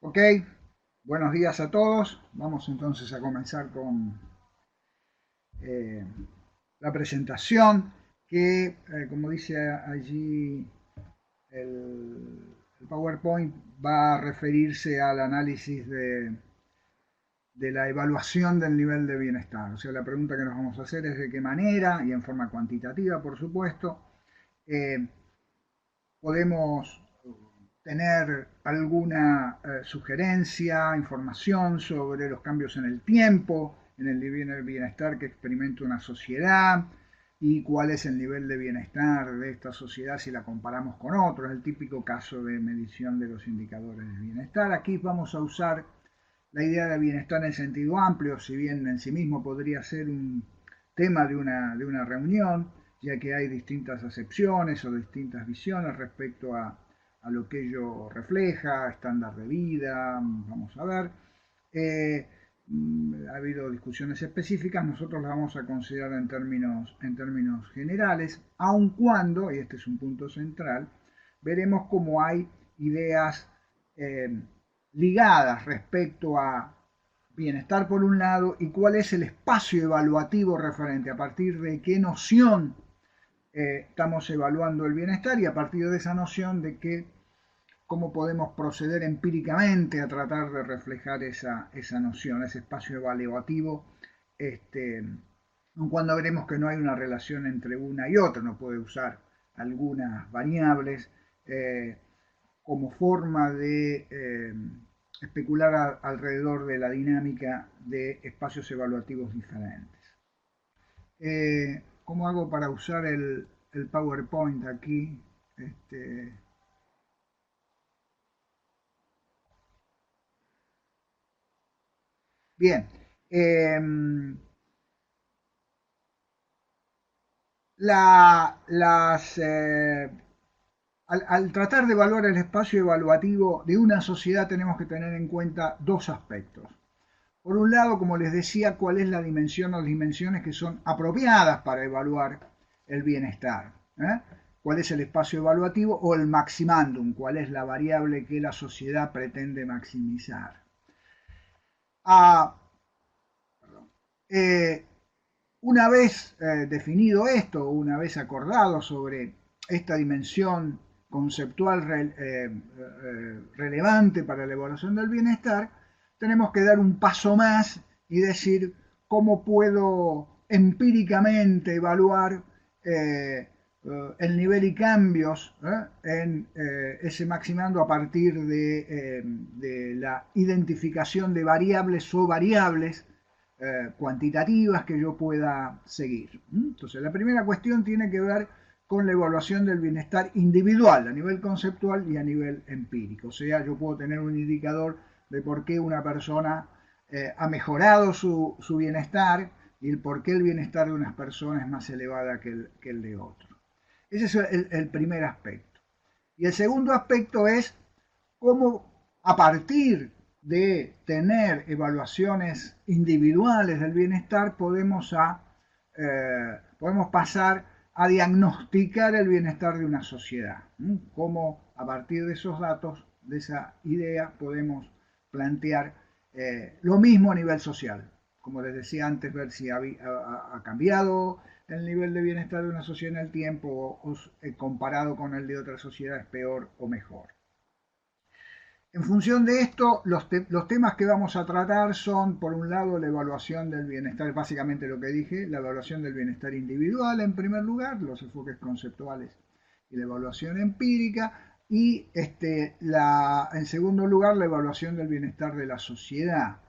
Ok, buenos días a todos. Vamos entonces a comenzar con eh, la presentación que, como dice allí el PowerPoint, va a referirse al análisis de la evaluación del nivel de bienestar. O sea, la pregunta que nos vamos a hacer es de qué manera, y en forma cuantitativa, por supuesto, eh, podemos tener alguna sugerencia, información sobre los cambios en el tiempo, en el bienestar que experimenta una sociedad y cuál es el nivel de bienestar de esta sociedad si la comparamos con otros, el típico caso de medición de los indicadores de bienestar. Aquí vamos a usar la idea de bienestar en sentido amplio, si bien en sí mismo podría ser un tema de una reunión, ya que hay distintas acepciones o distintas visiones respecto a lo que ello refleja, estándar de vida, vamos a ver. Eh, ha habido discusiones específicas, nosotros las vamos a considerar en términos generales, aun cuando, y este es un punto central, veremos cómo hay ideas eh, ligadas respecto a bienestar por un lado y cuál es el espacio evaluativo referente, a partir de qué noción estamos evaluando el bienestar y a partir de esa noción de cómo podemos proceder empíricamente a tratar de reflejar esa noción, ese espacio evaluativo, cuando veremos que no hay una relación entre una y otra, no puede usar algunas variables como forma de especular alrededor de la dinámica de espacios evaluativos diferentes. ¿Cómo hago para usar el PowerPoint aquí? Este, bien, eh, las, al tratar de evaluar el espacio evaluativo de una sociedad tenemos que tener en cuenta dos aspectos. Por un lado, como les decía, cuál es la dimensión o las dimensiones que son apropiadas para evaluar el bienestar. ¿Eh? ¿Cuál es el espacio evaluativo o el maximandum? ¿Cuál es la variable que la sociedad pretende maximizar? Ah, eh, una vez definido esto, una vez acordado sobre esta dimensión conceptual relevante para la evaluación del bienestar, tenemos que dar un paso más y decir cómo puedo empíricamente evaluar el nivel y cambios en ese maximando a partir de la identificación de variables o variables cuantitativas que yo pueda seguir. Entonces, la primera cuestión tiene que ver con la evaluación del bienestar individual a nivel conceptual y a nivel empírico. O sea, yo puedo tener un indicador de por qué una persona ha mejorado su bienestar y el por qué el bienestar de unas personas es más elevada que el de otros. Ese es el primer aspecto. Y el segundo aspecto es cómo a partir de tener evaluaciones individuales del bienestar podemos pasar a diagnosticar el bienestar de una sociedad. Cómo a partir de esos datos, de esa idea, podemos plantear lo mismo a nivel social. Como les decía antes, ver si ha cambiado el nivel de bienestar de una sociedad en el tiempo o comparado con el de otras sociedades peor o mejor. En función de esto, los temas que vamos a tratar son, por un lado, la evaluación del bienestar, básicamente lo que dije, la evaluación del bienestar individual en primer lugar, los enfoques conceptuales y la evaluación empírica, y en segundo lugar, la evaluación del bienestar de la sociedad.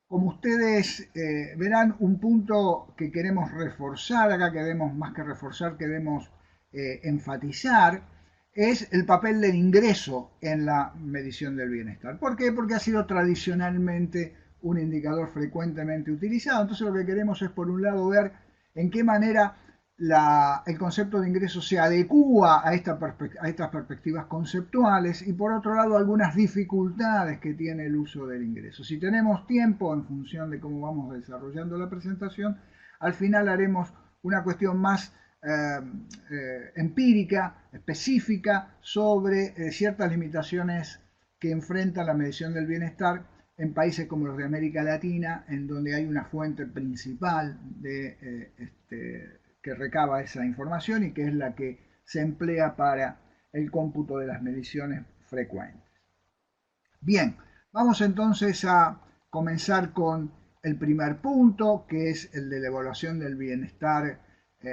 Como ustedes verán, un punto que queremos reforzar, acá queremos más que reforzar, queremos enfatizar, es el papel del ingreso en la medición del bienestar. ¿Por qué? Porque ha sido tradicionalmente un indicador frecuentemente utilizado. Entonces lo que queremos es, por un lado, ver en qué manera el concepto de ingreso se adecua a estas perspectivas conceptuales y por otro lado algunas dificultades que tiene el uso del ingreso. Si tenemos tiempo, en función de cómo vamos desarrollando la presentación, al final haremos una cuestión más empírica, específica, sobre ciertas limitaciones que enfrenta la medición del bienestar en países como los de América Latina, en donde hay una fuente principal que recaba esa información y que es la que se emplea para el cómputo de las mediciones frecuentes. Bien, vamos entonces a comenzar con el primer punto, que es el de la evaluación del bienestar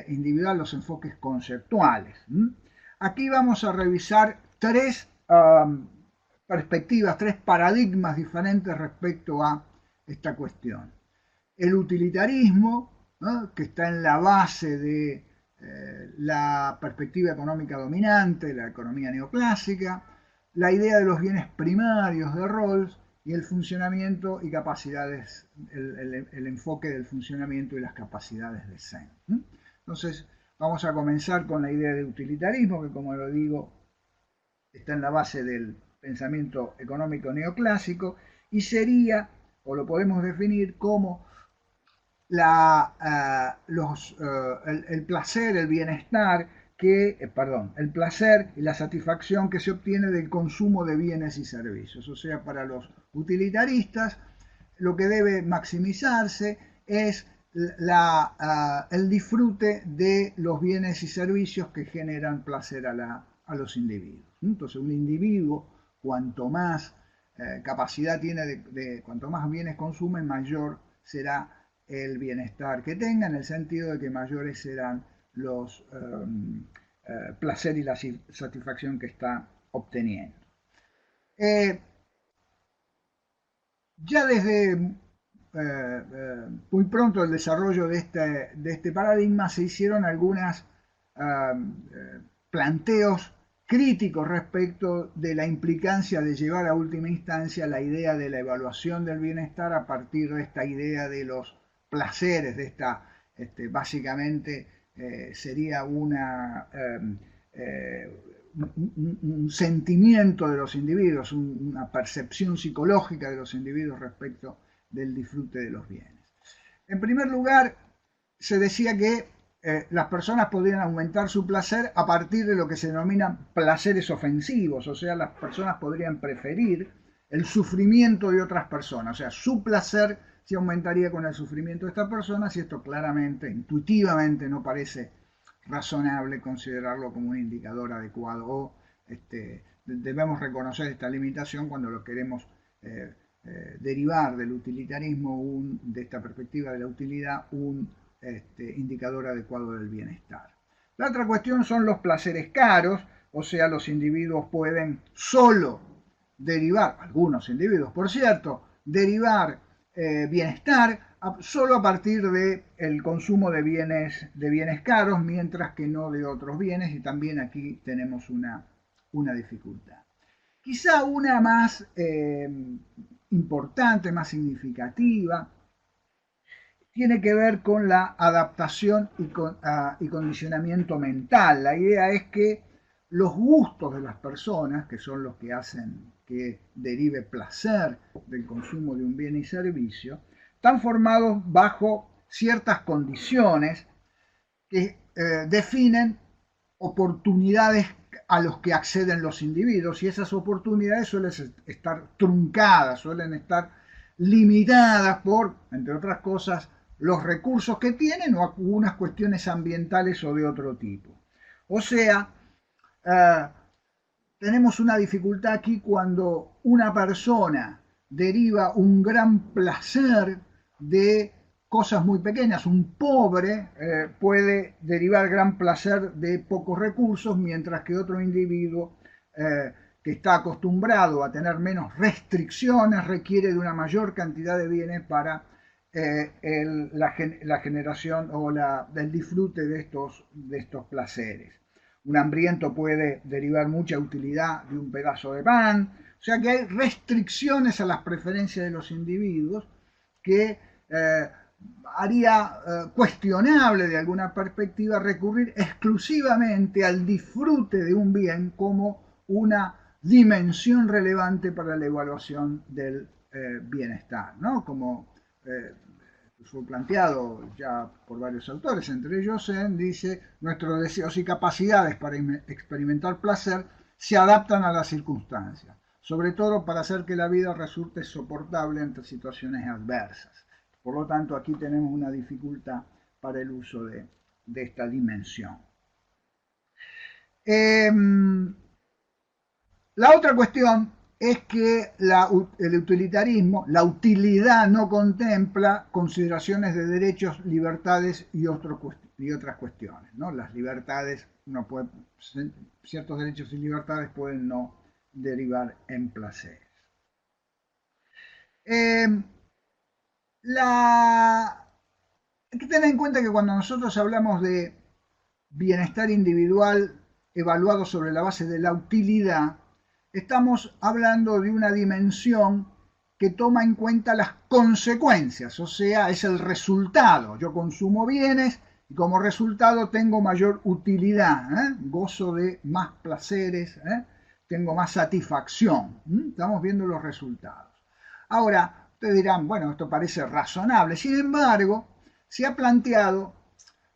individual, los enfoques conceptuales. Aquí vamos a revisar tres perspectivas, tres paradigmas diferentes respecto a esta cuestión. El utilitarismo, ¿no?, que está en la base de la perspectiva económica dominante, la economía neoclásica, la idea de los bienes primarios de Rawls y el funcionamiento y capacidades, el enfoque del funcionamiento y las capacidades de Sen. Entonces, vamos a comenzar con la idea de utilitarismo, que como lo digo, está en la base del pensamiento económico neoclásico y sería, o lo podemos definir como el placer, el bienestar, el placer y la satisfacción que se obtiene del consumo de bienes y servicios. O sea, para los utilitaristas, lo que debe maximizarse es el disfrute de los bienes y servicios que generan placer a los individuos. Entonces, un individuo, cuanto más capacidad tiene cuanto más bienes consume, mayor será el bienestar que tenga, en el sentido de que mayores serán los placer y la satisfacción que está obteniendo. Ya desde muy pronto el desarrollo de este paradigma se hicieron algunos planteos críticos respecto de la implicancia de llevar a última instancia la idea de la evaluación del bienestar a partir de esta idea de los placeres, de básicamente sería un sentimiento de los individuos, una percepción psicológica de los individuos respecto del disfrute de los bienes. En primer lugar, se decía que las personas podrían aumentar su placer a partir de lo que se denominan placeres ofensivos, o sea, las personas podrían preferir el sufrimiento de otras personas, o sea, su placer se aumentaría con el sufrimiento de estas personas, y esto claramente, intuitivamente, no parece razonable considerarlo como un indicador adecuado, o debemos reconocer esta limitación cuando lo queremos derivar del utilitarismo, de esta perspectiva de la utilidad, un indicador adecuado del bienestar. La otra cuestión son los placeres caros, o sea, los individuos pueden solo derivar, algunos individuos por cierto, derivar bienestar solo a partir del consumo de bienes caros, mientras que no de otros bienes, y también aquí tenemos una dificultad. Quizá una más importante, más significativa, tiene que ver con la adaptación y condicionamiento mental. La idea es que los gustos de las personas, que son los que hacen que derive placer del consumo de un bien y servicio, están formados bajo ciertas condiciones que definen oportunidades a los que acceden los individuos, y esas oportunidades suelen estar truncadas, suelen estar limitadas por, entre otras cosas, los recursos que tienen o algunas cuestiones ambientales o de otro tipo. O sea, tenemos una dificultad aquí cuando una persona deriva un gran placer de cosas muy pequeñas. Un pobre puede derivar gran placer de pocos recursos, mientras que otro individuo que está acostumbrado a tener menos restricciones requiere de una mayor cantidad de bienes para la generación o del disfrute de estos placeres. Un hambriento puede derivar mucha utilidad de un pedazo de pan. O sea que hay restricciones a las preferencias de los individuos que haría cuestionable de alguna perspectiva recurrir exclusivamente al disfrute de un bien como una dimensión relevante para la evaluación del bienestar, ¿no? Como fue planteado ya por varios autores, entre ellos Sen, dice: nuestros deseos y capacidades para experimentar placer se adaptan a las circunstancias. sobre todo para hacer que la vida resulte soportable ante situaciones adversas. Por lo tanto, aquí tenemos una dificultad para el uso de esta dimensión. La otra cuestión es que el utilitarismo, la utilidad no contempla consideraciones de derechos, libertades y otras cuestiones, ¿no? Las libertades, ciertos derechos y libertades pueden no derivar en placeres. Hay que tener en cuenta que cuando nosotros hablamos de bienestar individual evaluado sobre la base de la utilidad, estamos hablando de una dimensión que toma en cuenta las consecuencias, o sea, es el resultado. Yo consumo bienes y como resultado tengo mayor utilidad, gozo de más placeres, tengo más satisfacción. Estamos viendo los resultados. Ahora, ustedes dirán, bueno, esto parece razonable. Sin embargo, se ha planteado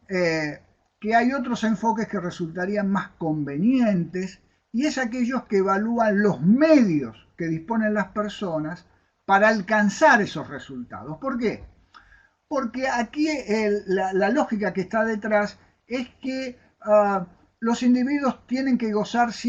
que hay otros enfoques que resultarían más convenientes, y es aquellos que evalúan los medios que disponen las personas para alcanzar esos resultados. ¿Por qué? Porque aquí la lógica que está detrás es que los individuos tienen que gozar es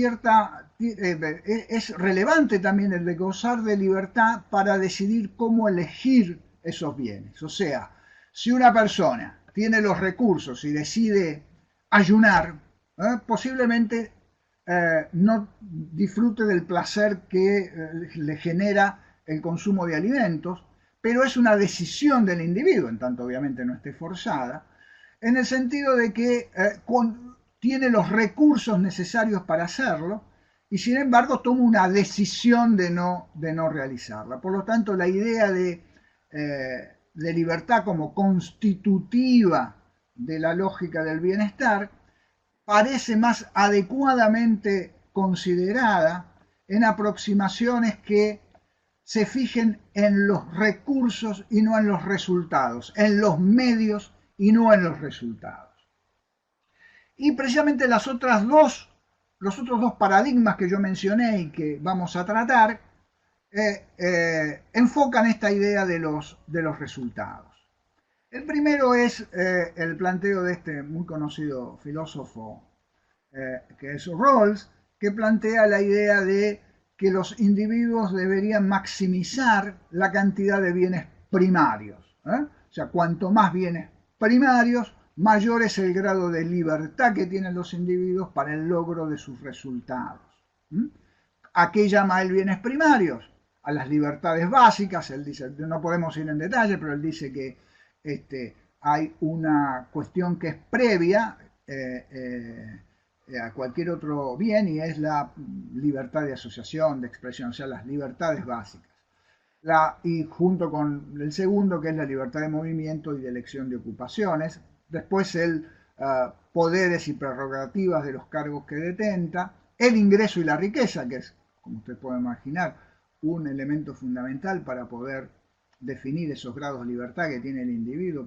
relevante también el de gozar de libertad para decidir cómo elegir esos bienes. O sea, si una persona tiene los recursos y decide ayunar, posiblemente no disfrute del placer que le genera el consumo de alimentos, pero es una decisión del individuo, en tanto obviamente no esté forzada, en el sentido de que tiene los recursos necesarios para hacerlo y sin embargo toma una decisión de no realizarla. Por lo tanto, la idea de libertad como constitutiva de la lógica del bienestar parece más adecuadamente considerada en aproximaciones que se fijen en los recursos y no en los resultados, en los medios y no en los resultados. Y precisamente los otros dos paradigmas que yo mencioné y que vamos a tratar enfocan esta idea de los resultados. El primero es el planteo de este muy conocido filósofo que es Rawls, que plantea la idea de que los individuos deberían maximizar la cantidad de bienes primarios. O sea, cuanto más bienes primarios, mayor es el grado de libertad que tienen los individuos para el logro de sus resultados. ¿A qué llama él bienes primarios? A las libertades básicas. Él dice, no podemos ir en detalle, pero él dice que hay una cuestión que es previa a cualquier otro bien y es la libertad de asociación, de expresión, o sea, las libertades básicas. Y junto con el segundo, que es la libertad de movimiento y de elección de ocupaciones. Después el poderes y prerrogativas de los cargos que detenta, el ingreso y la riqueza, que es, como usted puede imaginar, un elemento fundamental para poder definir esos grados de libertad que tiene el individuo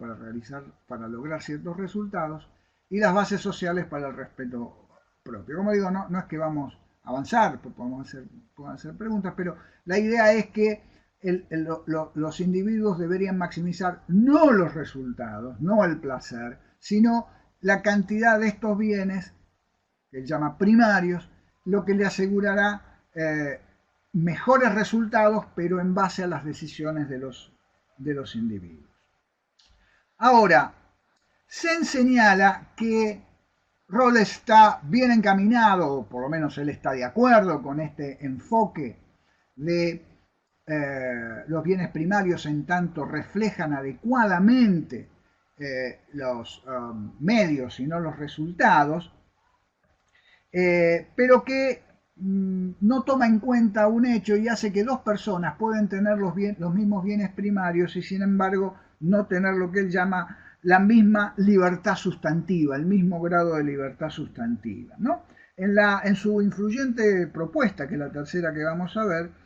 para lograr ciertos resultados, y las bases sociales para el respeto propio. Como digo, no es que vamos a avanzar, pueden hacer preguntas, pero la idea es que los individuos deberían maximizar no los resultados, no el placer, sino la cantidad de estos bienes, que él llama primarios, lo que le asegurará mejores resultados, pero en base a las decisiones de los individuos. Ahora, se señala que Rawls está bien encaminado, o por lo menos él está de acuerdo con este enfoque de los bienes primarios en tanto reflejan adecuadamente los medios y no los resultados, pero que no toma en cuenta un hecho y hace que dos personas pueden tener los mismos bienes primarios y sin embargo no tener lo que él llama la misma libertad sustantiva, el mismo grado de libertad sustantiva, ¿no? En su influyente propuesta, que es la tercera que vamos a ver,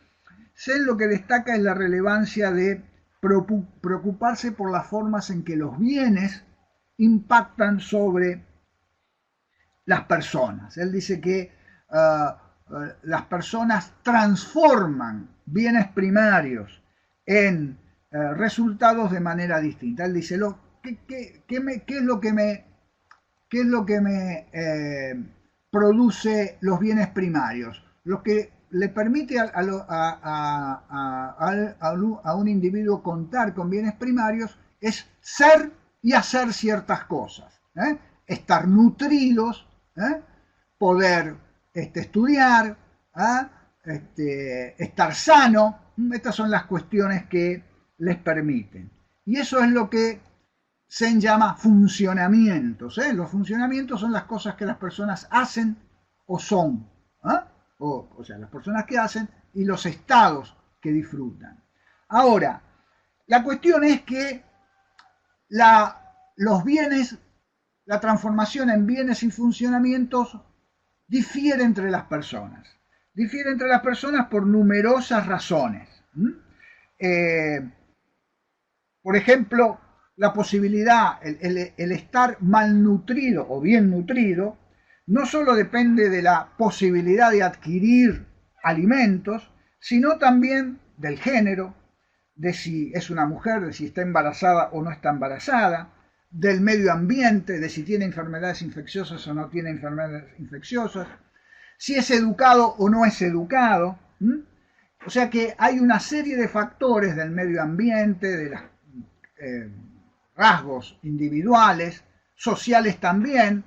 Sen lo que destaca es la relevancia de preocuparse por las formas en que los bienes impactan sobre las personas. Él dice que las personas transforman bienes primarios en resultados de manera distinta. Él dice, ¿qué es lo que me produce los bienes primarios? Lo que le permite a un individuo contar con bienes primarios es ser y hacer ciertas cosas. Estar nutridos, poder estudiar, estar sano. Estas son las cuestiones que les permiten. Y eso es lo que se llama funcionamientos. Los funcionamientos son las cosas que las personas hacen o son. O sea, las personas que hacen y los estados que disfrutan. Ahora, la cuestión es que los bienes, la transformación en bienes y funcionamientos difiere entre las personas. Difiere entre las personas por numerosas razones. Por ejemplo, la posibilidad, el estar malnutrido o bien nutrido, no solo depende de la posibilidad de adquirir alimentos, sino también del género, de si es una mujer, de si está embarazada o no está embarazada, del medio ambiente, de si tiene enfermedades infecciosas o no tiene enfermedades infecciosas, si es educado o no es educado. O sea que hay una serie de factores del medio ambiente, de los rasgos individuales, sociales también.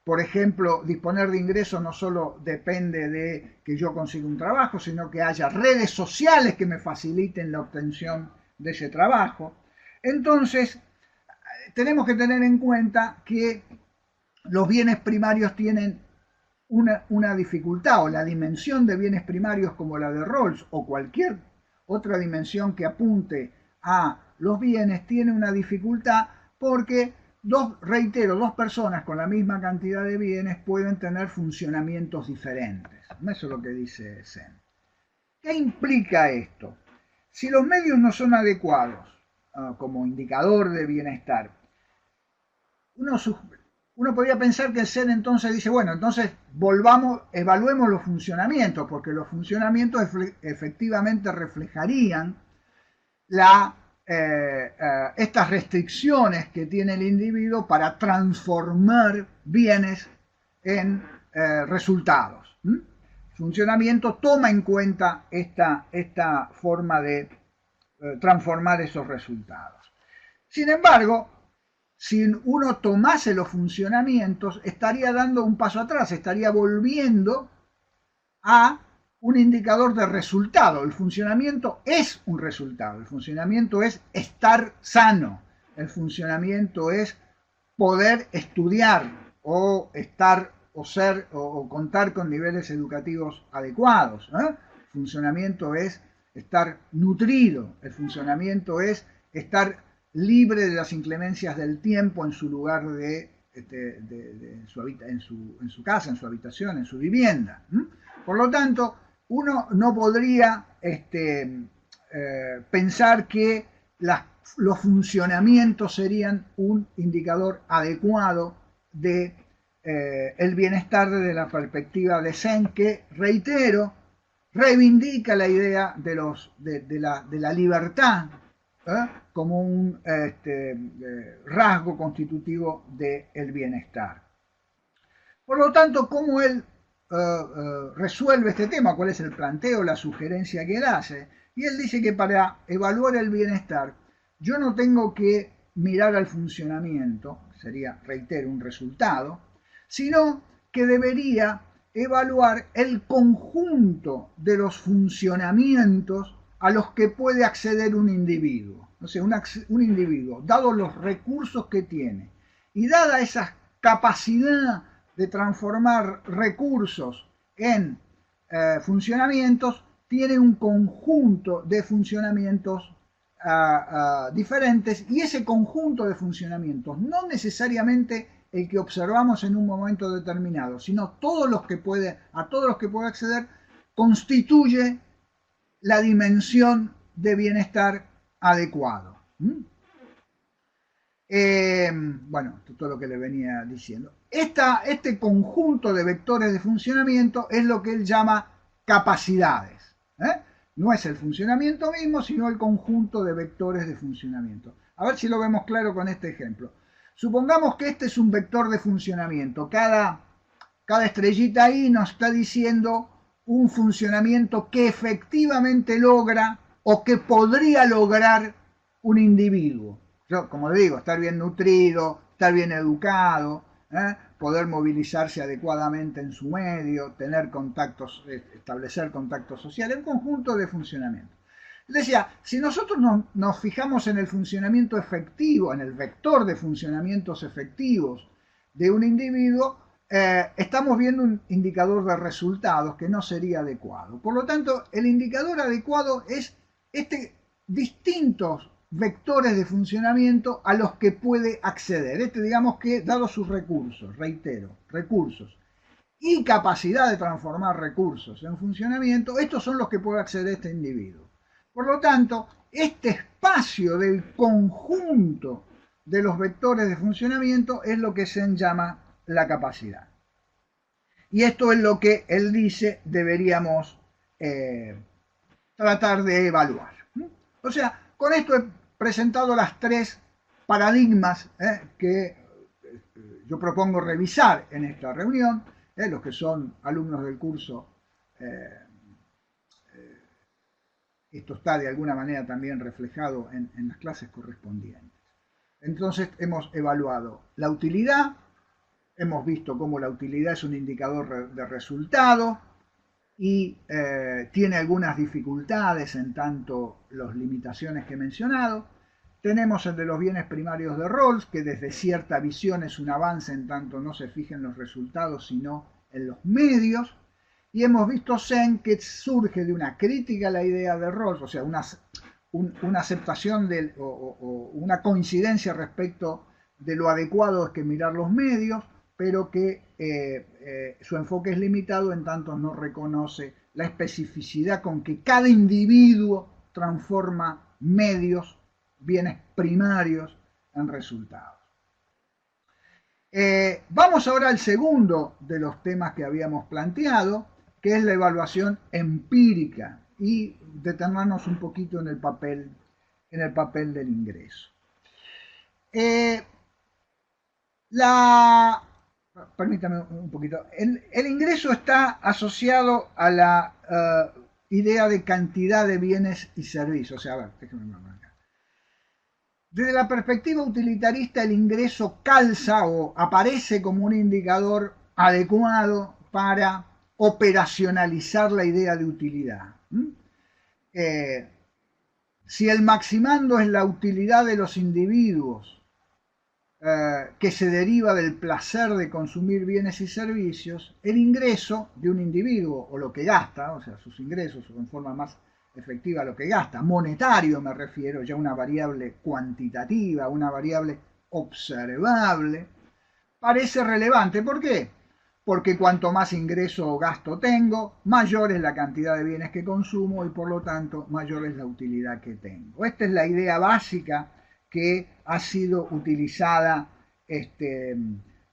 Por ejemplo, disponer de ingresos no solo depende de que yo consiga un trabajo, sino que haya redes sociales que me faciliten la obtención de ese trabajo. Entonces, tenemos que tener en cuenta que los bienes primarios tienen una dificultad, o la dimensión de bienes primarios como la de Rawls o cualquier otra dimensión que apunte a los bienes tiene una dificultad porque dos personas con la misma cantidad de bienes pueden tener funcionamientos diferentes. Eso es lo que dice Sen. ¿Qué implica esto? Si los medios no son adecuados como indicador de bienestar, uno podría pensar que Sen entonces dice, bueno, entonces evaluemos los funcionamientos, porque los funcionamientos efectivamente reflejarían estas restricciones que tiene el individuo para transformar bienes en resultados. El funcionamiento toma en cuenta esta forma de transformar esos resultados. Sin embargo, si uno tomase los funcionamientos, estaría dando un paso atrás, estaría volviendo a un indicador de resultado. El funcionamiento es un resultado, el funcionamiento es estar sano, el funcionamiento es poder estudiar o estar o ser o contar con niveles educativos adecuados. El funcionamiento es estar nutrido, el funcionamiento es estar libre de las inclemencias del tiempo en su lugar en su casa, en su habitación, en su vivienda. Por lo tanto, uno no podría pensar que los funcionamientos serían un indicador adecuado de el bienestar desde la perspectiva de Sen, que, reitero, reivindica la idea de la libertad como un rasgo constitutivo del bienestar. Por lo tanto, ¿cómo él resuelve este tema? ¿Cuál es el planteo, la sugerencia que él hace? Y él dice que para evaluar el bienestar, yo no tengo que mirar al funcionamiento, sería, reitero, un resultado, sino que debería evaluar el conjunto de los funcionamientos a los que puede acceder un individuo. O sea, un individuo, dados los recursos que tiene y dada esa capacidad de transformar recursos en funcionamientos, tiene un conjunto de funcionamientos diferentes, y ese conjunto de funcionamientos, no necesariamente el que observamos en un momento determinado, sino a todos los que puede acceder, constituye la dimensión de bienestar adecuado. Bueno, todo lo que le venía diciendo. Este conjunto de vectores de funcionamiento es lo que él llama capacidades. ¿Eh? No es el funcionamiento mismo, sino el conjunto de vectores de funcionamiento. A ver si lo vemos claro con este ejemplo. Supongamos que este es un vector de funcionamiento. Cada estrellita ahí nos está diciendo un funcionamiento que efectivamente logra o que podría lograr un individuo. Yo, como le digo, estar bien nutrido, estar bien educado, poder movilizarse adecuadamente en su medio, tener contactos, establecer contactos sociales, un conjunto de funcionamiento. Decía, si nosotros nos fijamos en el funcionamiento efectivo, en el vector de funcionamientos efectivos de un individuo, estamos viendo un indicador de resultados que no sería adecuado. Por lo tanto, el indicador adecuado es distintos vectores de funcionamiento a los que puede acceder. Digamos que, dado sus recursos, reitero, recursos y capacidad de transformar recursos en funcionamiento, estos son los que puede acceder este individuo. Por lo tanto, este espacio del conjunto de los vectores de funcionamiento es lo que se llama la capacidad. Y esto es lo que él dice deberíamos tratar de evaluar. O sea, con esto he presentado las tres paradigmas que yo propongo revisar en esta reunión. Los que son alumnos del curso, esto está de alguna manera también reflejado en las clases correspondientes. Entonces hemos evaluado la utilidad, hemos visto cómo la utilidad es un indicador de resultado y tiene algunas dificultades en tanto las limitaciones que he mencionado. Tenemos el de los bienes primarios de Rawls, que desde cierta visión es un avance en tanto no se fija en los resultados, sino en los medios. Y hemos visto Sen, que surge de una crítica a la idea de Rawls, o sea, una aceptación o una coincidencia respecto de lo adecuado es que mirar los medios, pero que su enfoque es limitado en tanto no reconoce la especificidad con que cada individuo transforma medios, bienes primarios, en resultados. Vamos ahora al segundo de los temas que habíamos planteado, que es la evaluación empírica, y detenernos un poquito en el papel del ingreso. Permítame un poquito. El ingreso está asociado a la idea de cantidad de bienes y servicios. O sea, a ver, déjenme marcar. Desde la perspectiva utilitarista, el ingreso calza o aparece como un indicador adecuado para operacionalizar la idea de utilidad. Si el maximando es la utilidad de los individuos que se deriva del placer de consumir bienes y servicios, el ingreso de un individuo, o lo que gasta, o sea, sus ingresos, o en forma más efectiva lo que gasta, monetario me refiero, ya una variable cuantitativa, una variable observable, parece relevante. ¿Por qué? Porque cuanto más ingreso o gasto tengo, mayor es la cantidad de bienes que consumo y por lo tanto mayor es la utilidad que tengo. Esta es la idea básica que ha sido utilizada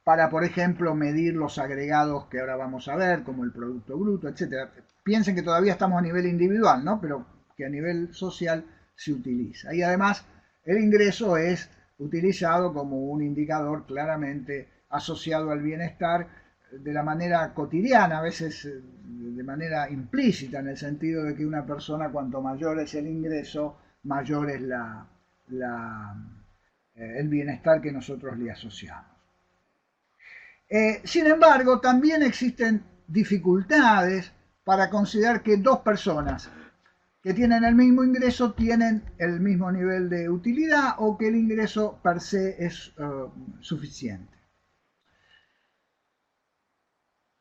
para, por ejemplo, medir los agregados que ahora vamos a ver, como el Producto Bruto, etc. Piensen que todavía estamos a nivel individual, ¿no? Pero que a nivel social se utiliza. Y además el ingreso es utilizado como un indicador claramente asociado al bienestar de la manera cotidiana, a veces de manera implícita, en el sentido de que una persona, cuanto mayor es el ingreso, mayor es el bienestar que nosotros le asociamos. Sin embargo, también existen dificultades para considerar que dos personas que tienen el mismo ingreso tienen el mismo nivel de utilidad o que el ingreso per se es suficiente.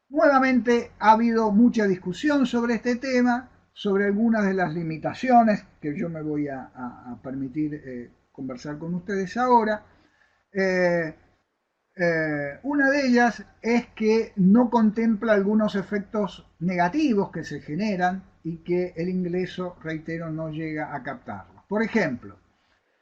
Nuevamente ha habido mucha discusión sobre este tema, sobre algunas de las limitaciones que yo me voy a permitir conversar con ustedes ahora. Una de ellas es que no contempla algunos efectos negativos que se generan y que el ingreso, reitero, no llega a captarlos. Por ejemplo,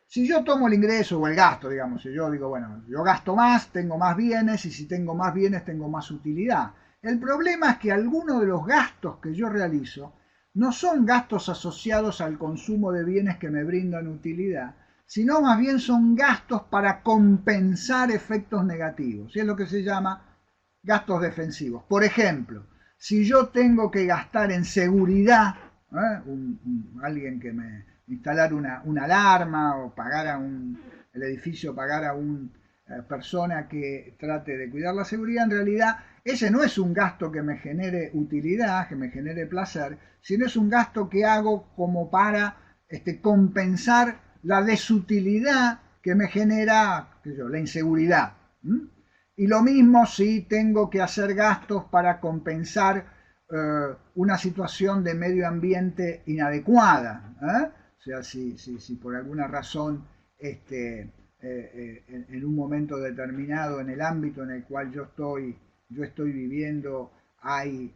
Si yo tomo el ingreso o el gasto, digamos, si yo digo, bueno, yo gasto más, tengo más bienes, y si tengo más bienes, tengo más utilidad. El problema es que algunos de los gastos que yo realizo no son gastos asociados al consumo de bienes que me brindan utilidad, sino más bien son gastos para compensar efectos negativos, y es lo que se llama gastos defensivos. Por ejemplo, si yo tengo que gastar en seguridad, alguien que me instalar una alarma o pagar a el edificio, pagar a una persona que trate de cuidar la seguridad, en realidad ese no es un gasto que me genere utilidad, que me genere placer, sino es un gasto que hago como para compensar la desutilidad que me genera la inseguridad. Y lo mismo si tengo que hacer gastos para compensar una situación de medio ambiente inadecuada. O sea, si por alguna razón en un momento determinado, en el ámbito en el cual yo estoy viviendo, hay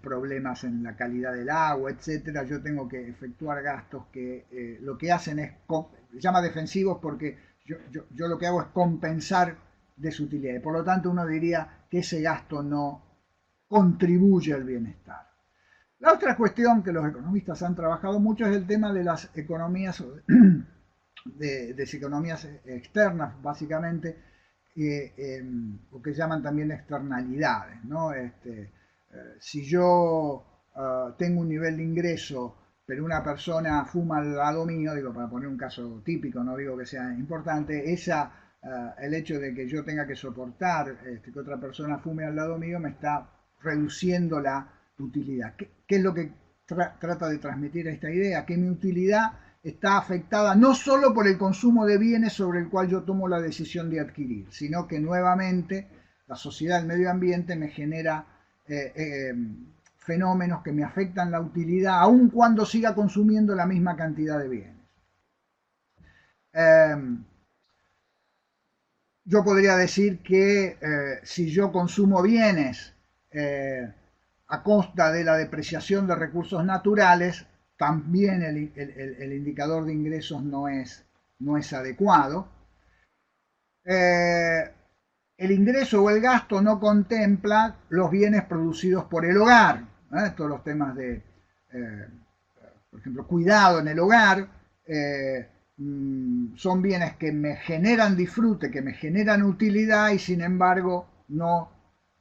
problemas en la calidad del agua, etcétera, yo tengo que efectuar gastos que lo que hacen es, se llama defensivos porque yo lo que hago es compensar desutilidades. Por lo tanto, uno diría que ese gasto no contribuye al bienestar. La otra cuestión que los economistas han trabajado mucho es el tema de las economías, de economías externas, básicamente, o que llaman también externalidades, ¿no? Si yo tengo un nivel de ingreso, pero una persona fuma al lado mío, digo, para poner un caso típico, no digo que sea importante, el hecho de que yo tenga que soportar que otra persona fume al lado mío me está reduciendo la utilidad. ¿Qué es lo que trata de transmitir esta idea? Que mi utilidad está afectada no solo por el consumo de bienes sobre el cual yo tomo la decisión de adquirir, sino que nuevamente la sociedad, el medio ambiente me genera fenómenos que me afectan la utilidad, aun cuando siga consumiendo la misma cantidad de bienes. Yo podría decir que si yo consumo bienes a costa de la depreciación de recursos naturales, también el indicador de ingresos no es adecuado. El ingreso o el gasto no contempla los bienes producidos por el hogar, todos los temas de, por ejemplo, cuidado en el hogar, son bienes que me generan disfrute, que me generan utilidad y sin embargo no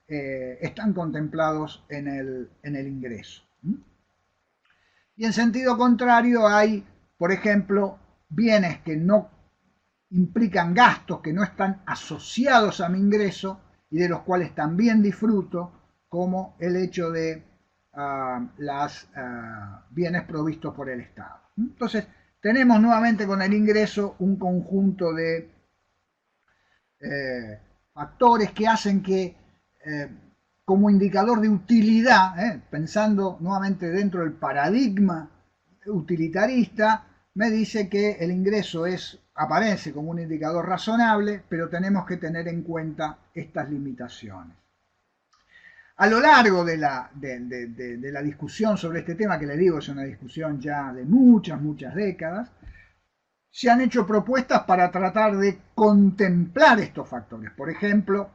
están contemplados en el ingreso. Y en sentido contrario hay, por ejemplo, bienes que no implican gastos, que no están asociados a mi ingreso y de los cuales también disfruto, como el hecho de los bienes provistos por el Estado. Entonces, tenemos nuevamente con el ingreso un conjunto de factores que hacen que como indicador de utilidad, pensando nuevamente dentro del paradigma utilitarista, me dice que el ingreso aparece como un indicador razonable, pero tenemos que tener en cuenta estas limitaciones. A lo largo de la discusión sobre este tema, que le digo es una discusión ya de muchas décadas, se han hecho propuestas para tratar de contemplar estos factores. Por ejemplo,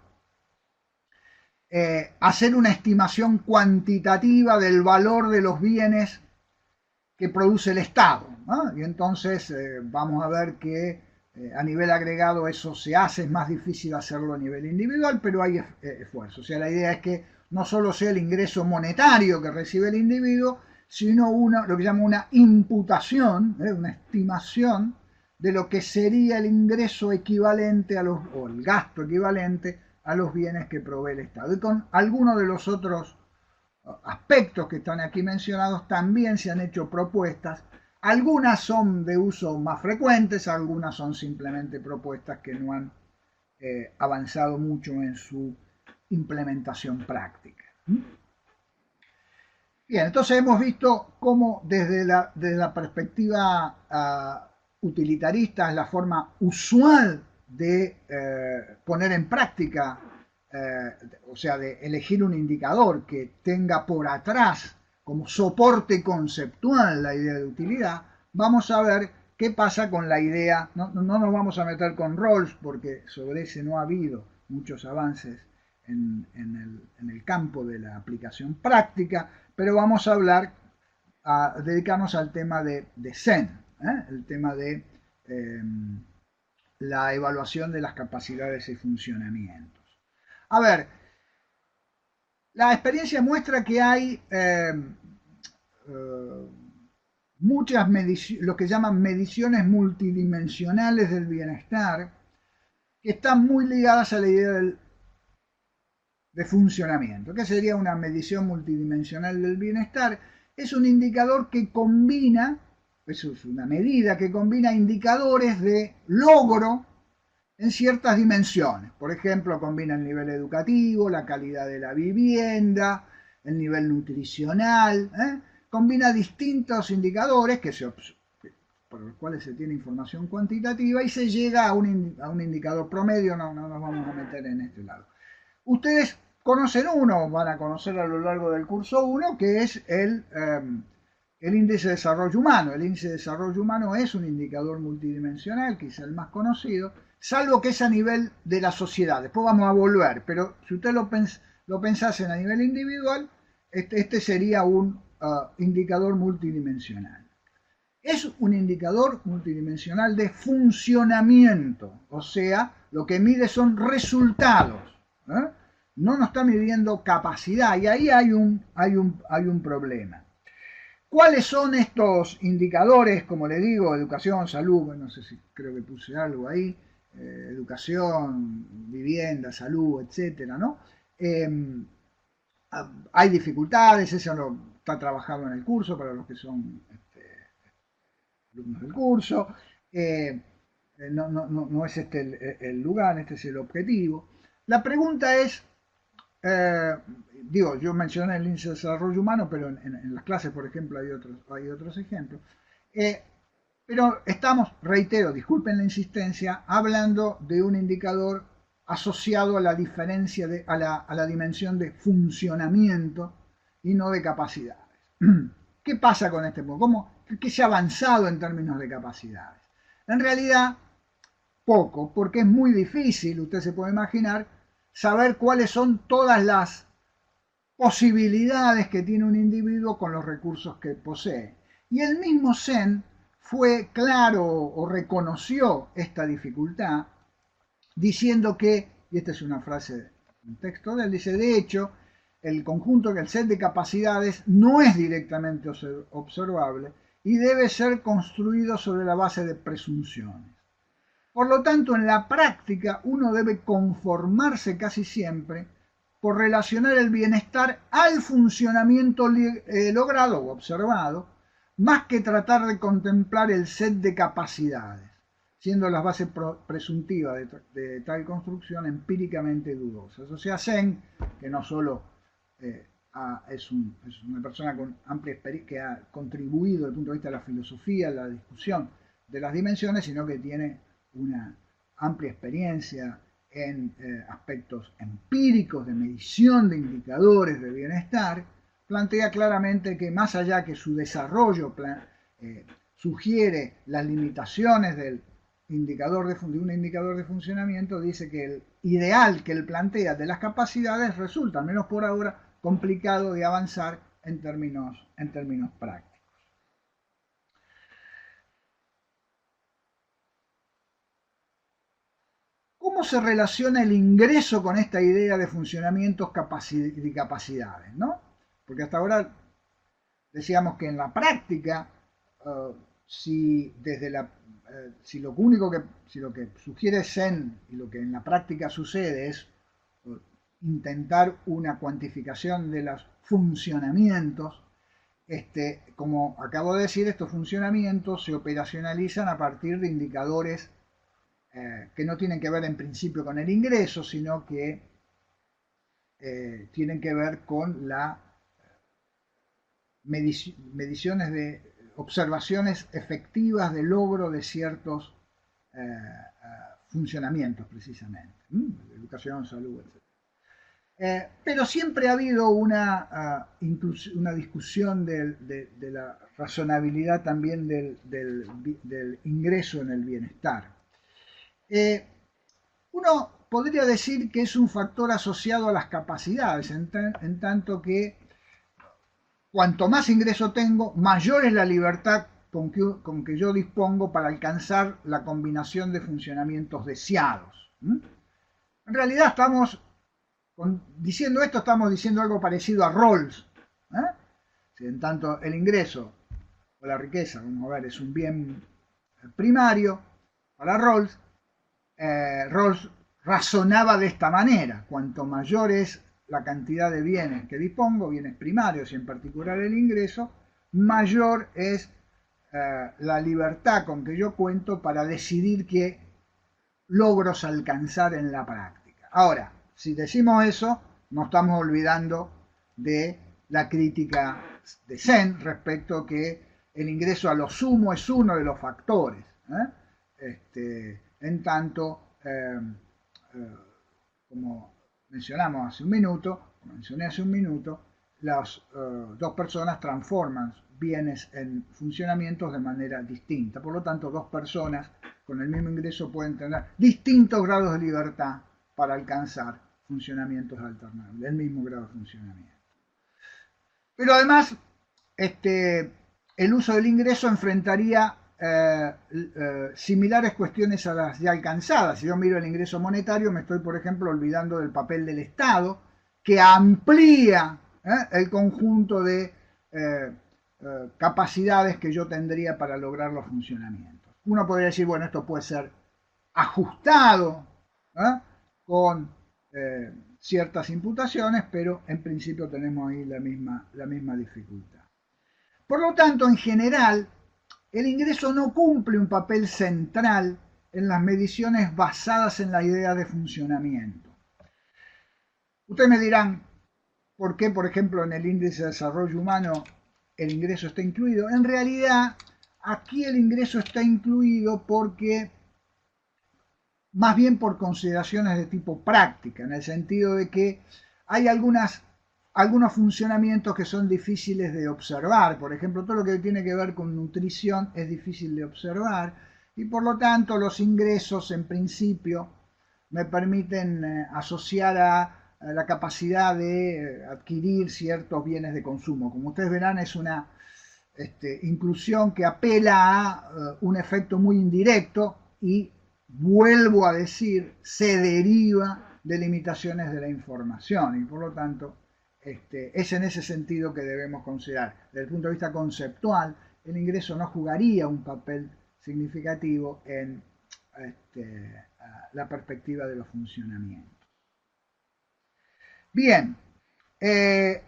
hacer una estimación cuantitativa del valor de los bienes que produce el Estado, ¿no? Y entonces vamos a ver que a nivel agregado eso se hace, es más difícil hacerlo a nivel individual, pero hay esfuerzo. O sea, la idea es que no solo sea el ingreso monetario que recibe el individuo, sino lo que llama una imputación, una estimación de lo que sería el ingreso equivalente o el gasto equivalente a los bienes que provee el Estado. Y con algunos de los otros aspectos que están aquí mencionados también se han hecho propuestas. Algunas son de uso más frecuentes, algunas son simplemente propuestas que no han avanzado mucho en su implementación práctica. Bien, entonces hemos visto cómo desde la perspectiva utilitarista es la forma usual de poner en práctica, o sea, de elegir un indicador que tenga por atrás como soporte conceptual la idea de utilidad. Vamos a ver ¿Qué pasa con la idea? No nos vamos a meter con Rawls porque sobre ese no ha habido muchos avances en el campo de la aplicación práctica, pero vamos a hablar, a dedicarnos al tema de Zen, el tema de la evaluación de las capacidades y funcionamientos. A ver, la experiencia muestra que hay muchas mediciones, lo que llaman mediciones multidimensionales del bienestar, que están muy ligadas a la idea de funcionamiento. ¿Qué sería una medición multidimensional del bienestar? Es un indicador que combina, eso es una medida que combina indicadores de logro en ciertas dimensiones. Por ejemplo, combina el nivel educativo, la calidad de la vivienda, el nivel nutricional, combina distintos indicadores por los cuales se tiene información cuantitativa y se llega a un indicador promedio. No nos vamos a meter en este lado. Ustedes conocen uno, van a conocer a lo largo del curso 1, que es el índice de desarrollo humano. El índice de desarrollo humano es un indicador multidimensional, quizá el más conocido, salvo que es a nivel de la sociedad. Después vamos a volver, pero si ustedes lo pensasen a nivel individual, este sería un indicador multidimensional. Es un indicador multidimensional de funcionamiento, o sea, lo que mide son resultados. No nos está midiendo capacidad, y ahí hay un problema. ¿Cuáles son estos indicadores? Como le digo, educación, salud, no sé si creo que puse algo ahí, educación, vivienda, salud, etcétera, ¿no? Hay dificultades, eso está trabajado en el curso para los que son alumnos del curso. No es este el lugar, este es el objetivo. La pregunta es, yo mencioné el índice de desarrollo humano, pero en las clases, por ejemplo, hay otros ejemplos. Pero estamos, reitero, disculpen la insistencia, hablando de un indicador asociado a la diferencia, a la dimensión de funcionamiento y no de capacidades. ¿Qué pasa con este punto? ¿Qué se ha avanzado en términos de capacidades? En realidad, poco, porque es muy difícil, usted se puede imaginar, saber cuáles son todas las posibilidades que tiene un individuo con los recursos que posee. Y el mismo Zen fue claro o reconoció esta dificultad diciendo que, y esta es una frase, un texto de él, dice, de hecho, el set de capacidades no es directamente observable y debe ser construido sobre la base de presunciones. Por lo tanto, en la práctica uno debe conformarse casi siempre por relacionar el bienestar al funcionamiento logrado o observado, más que tratar de contemplar el set de capacidades, siendo las bases presuntivas de tal construcción empíricamente dudosas. O sea, Zen, que no solo es una persona con amplia experiencia, que ha contribuido desde el punto de vista de la filosofía, la discusión de las dimensiones, sino que tiene una amplia experiencia en aspectos empíricos de medición de indicadores de bienestar, plantea claramente que más allá que su desarrollo sugiere las limitaciones de un indicador de funcionamiento, dice que el ideal que él plantea de las capacidades resulta, al menos por ahora, complicado de avanzar en términos prácticos. ¿Cómo se relaciona el ingreso con esta idea de funcionamientos y capacidades, ¿no? Porque hasta ahora decíamos que en la práctica, si lo que sugiere Zen y lo que en la práctica sucede es intentar una cuantificación de los funcionamientos, como acabo de decir, estos funcionamientos se operacionalizan a partir de indicadores que no tienen que ver en principio con el ingreso, sino que tienen que ver con la mediciones de observaciones efectivas de logro de ciertos funcionamientos, precisamente, educación, salud, etc. Pero siempre ha habido una discusión de la razonabilidad también del ingreso en el bienestar. Uno podría decir que es un factor asociado a las capacidades, en tanto que cuanto más ingreso tengo, mayor es la libertad con que yo dispongo para alcanzar la combinación de funcionamientos deseados. En realidad diciendo esto estamos diciendo algo parecido a Rawls. Si en tanto el ingreso o la riqueza, vamos a ver, es un bien primario para Rawls, Rawls razonaba de esta manera: cuanto mayor es la cantidad de bienes que dispongo, bienes primarios y en particular el ingreso, mayor es la libertad con que yo cuento para decidir qué logros alcanzar en la práctica. Ahora, si decimos eso, no estamos olvidando de la crítica de Sen respecto a que el ingreso a lo sumo es uno de los factores. En tanto, como mencioné hace un minuto, las dos personas transforman bienes en funcionamientos de manera distinta. Por lo tanto, dos personas con el mismo ingreso pueden tener distintos grados de libertad para alcanzar funcionamientos alternativos, del mismo grado de funcionamiento. Pero además, el uso del ingreso enfrentaría similares cuestiones a las ya alcanzadas. Si yo miro el ingreso monetario, me estoy, por ejemplo, olvidando del papel del Estado, que amplía el conjunto de capacidades que yo tendría para lograr los funcionamientos. Uno podría decir, bueno, esto puede ser ajustado con ciertas imputaciones, pero en principio tenemos ahí la misma dificultad. Por lo tanto, en general, el ingreso no cumple un papel central en las mediciones basadas en la idea de funcionamiento. Ustedes me dirán, ¿por qué, por ejemplo, en el índice de desarrollo humano el ingreso está incluido? En realidad, aquí el ingreso está incluido porque, más bien por consideraciones de tipo práctica, en el sentido de que hay algunos funcionamientos que son difíciles de observar. Por ejemplo, todo lo que tiene que ver con nutrición es difícil de observar y por lo tanto los ingresos en principio me permiten asociar a la capacidad de adquirir ciertos bienes de consumo. Como ustedes verán, es una inclusión que apela a un efecto muy indirecto y, vuelvo a decir, se deriva de limitaciones de la información y por lo tanto es en ese sentido que debemos considerar. Desde el punto de vista conceptual, el ingreso no jugaría un papel significativo en la perspectiva de los funcionamientos. Bien,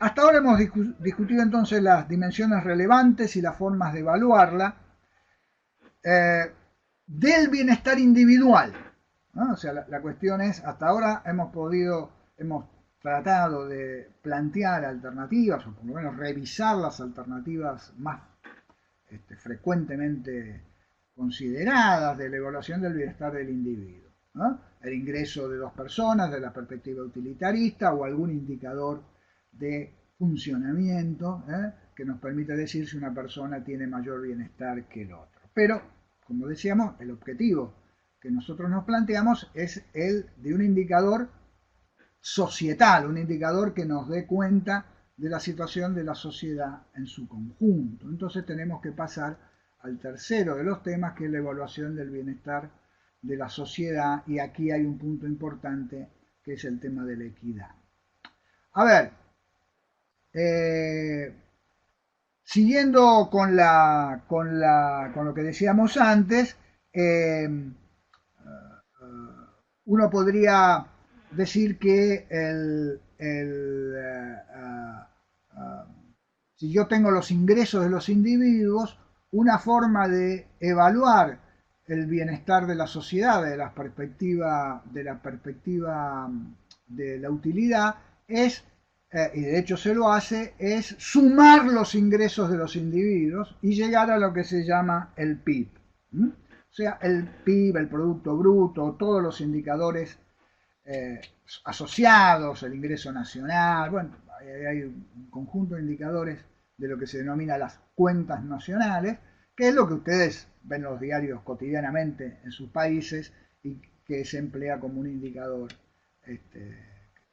hasta ahora hemos discutido entonces las dimensiones relevantes y las formas de evaluarla del bienestar individual, ¿no? O sea, la cuestión es, hasta ahora hemos tratado de plantear alternativas, o por lo menos revisar las alternativas más frecuentemente consideradas de la evaluación del bienestar del individuo, ¿no? El ingreso de dos personas de la perspectiva utilitarista o algún indicador de funcionamiento que nos permite decir si una persona tiene mayor bienestar que el otro. Pero, como decíamos, el objetivo que nosotros nos planteamos es el de un indicador societal, un indicador que nos dé cuenta de la situación de la sociedad en su conjunto. Entonces tenemos que pasar al tercero de los temas, que es la evaluación del bienestar de la sociedad, y aquí hay un punto importante que es el tema de la equidad. A ver, siguiendo con lo que decíamos antes, uno podría decir que si yo tengo los ingresos de los individuos, una forma de evaluar el bienestar de la sociedad de la perspectiva de la utilidad es, y de hecho se lo hace, es sumar los ingresos de los individuos y llegar a lo que se llama el PIB. O sea, el PIB, el Producto Bruto, todos los indicadores asociados, el ingreso nacional, bueno, hay un conjunto de indicadores de lo que se denomina las cuentas nacionales, que es lo que ustedes ven en los diarios cotidianamente en sus países y que se emplea como un indicador,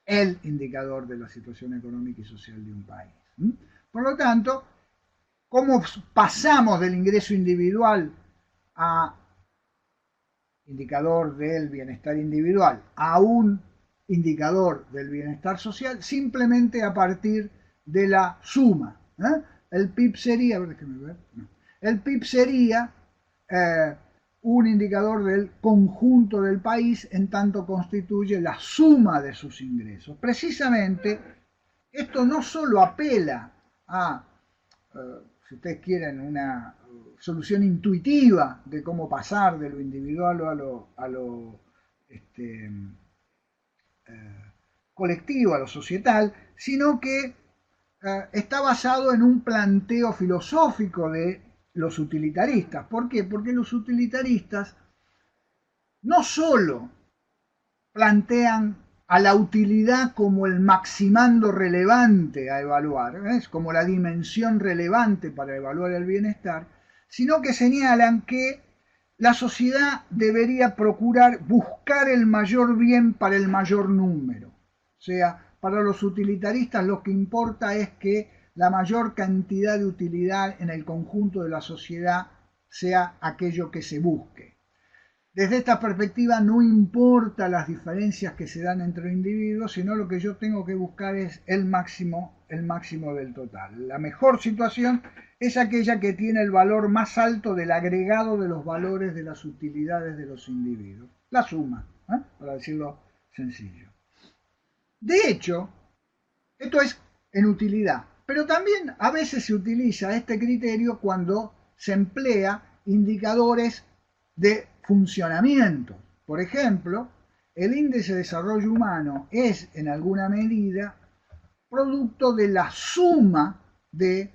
el indicador de la situación económica y social de un país. Por lo tanto, ¿cómo pasamos del ingreso individual a indicador del bienestar individual a un indicador del bienestar social? Simplemente a partir de la suma. El PIB sería, a ver, déjeme ver, no. El PIB sería un indicador del conjunto del país en tanto constituye la suma de sus ingresos. Precisamente, esto no solo apela a, si ustedes quieren, una solución intuitiva de cómo pasar de lo individual o a lo colectivo, a lo societal, sino que está basado en un planteo filosófico de los utilitaristas. ¿Por qué? Porque los utilitaristas no solo plantean a la utilidad como el maximando relevante a evaluar, es como la dimensión relevante para evaluar el bienestar, sino que señalan que la sociedad debería procurar buscar el mayor bien para el mayor número. O sea, para los utilitaristas lo que importa es que la mayor cantidad de utilidad en el conjunto de la sociedad sea aquello que se busque. Desde esta perspectiva no importa las diferencias que se dan entre individuos, sino lo que yo tengo que buscar es el máximo del total. La mejor situación es aquella que tiene el valor más alto del agregado de los valores de las utilidades de los individuos. La suma, para decirlo sencillo. De hecho, esto es en utilidad, pero también a veces se utiliza este criterio cuando se emplea indicadores de funcionamiento. Por ejemplo, el índice de desarrollo humano es en alguna medida producto de la suma de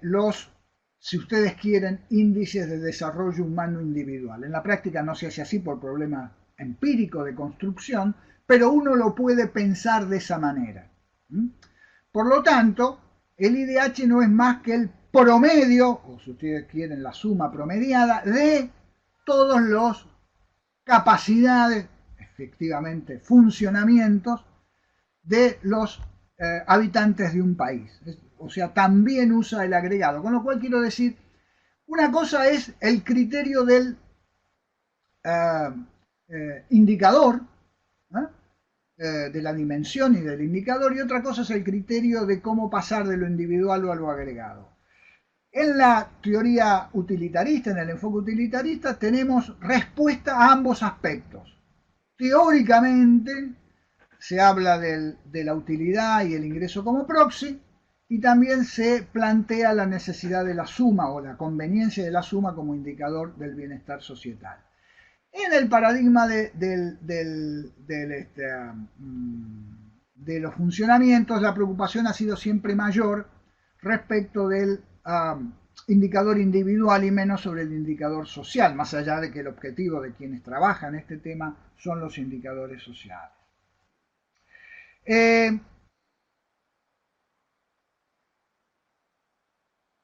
los, si ustedes quieren, índices de desarrollo humano individual. En la práctica no se hace así por problema empírico de construcción, pero uno lo puede pensar de esa manera. Por lo tanto, el IDH no es más que el promedio, o si ustedes quieren la suma promediada, de todos los capacidades, efectivamente funcionamientos, de los habitantes de un país. O sea, también usa el agregado. Con lo cual quiero decir, una cosa es el criterio del indicador, de la dimensión y del indicador, y otra cosa es el criterio de cómo pasar de lo individual a lo agregado. En la teoría utilitarista, en el enfoque utilitarista, tenemos respuesta a ambos aspectos. Teóricamente se habla de la utilidad y el ingreso como proxy, y también se plantea la necesidad de la suma o la conveniencia de la suma como indicador del bienestar societal. En el paradigma de los funcionamientos, la preocupación ha sido siempre mayor respecto del indicador individual y menos sobre el indicador social, más allá de que el objetivo de quienes trabajan este tema son los indicadores sociales.